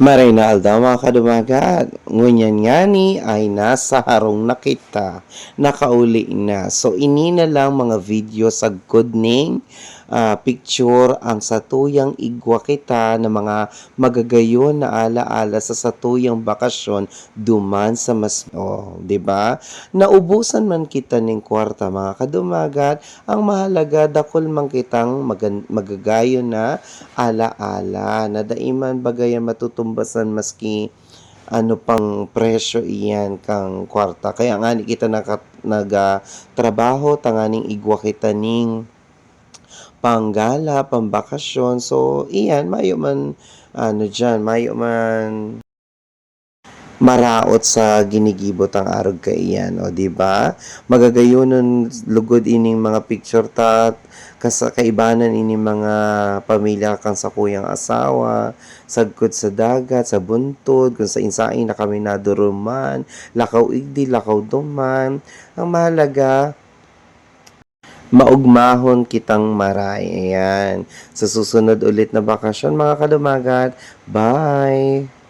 Marinalda mga kadumagat, ngunyan nga ni ay nasa harong na kita, nakauli na. So ini na lang mga video sa good ning picture ang satuyang igwa kita na mga magagayon na alaala sa satuyang bakasyon duman sa mas di ba? Naubusan man kita ning kwarta mga kadumagat, ang mahalaga dakol man kitang magagayon na ala-ala na daiman bagayan matutumbasan maski ano pang presyo iyan kang kwarta. Kaya nga ni kita trabaho tanganing igwa kita ning panggala, pambakasyon. So, iyan, mayo man, ano dyan, mayo man maraot sa ginigibot ang arog kaiyan, o di ba? Magagayonon lugod ining mga picture tat kaibanan ining mga pamilya kang sa kuyang asawa, sagkod sa dagat, sa buntod, kung sa insaing na kami naduruman, lakaw igdi, lakaw duman. Ang mahalaga, maugmahon kitang maray. Ayan. Sa susunod ulit na bakasyon mga kalumagat. Bye!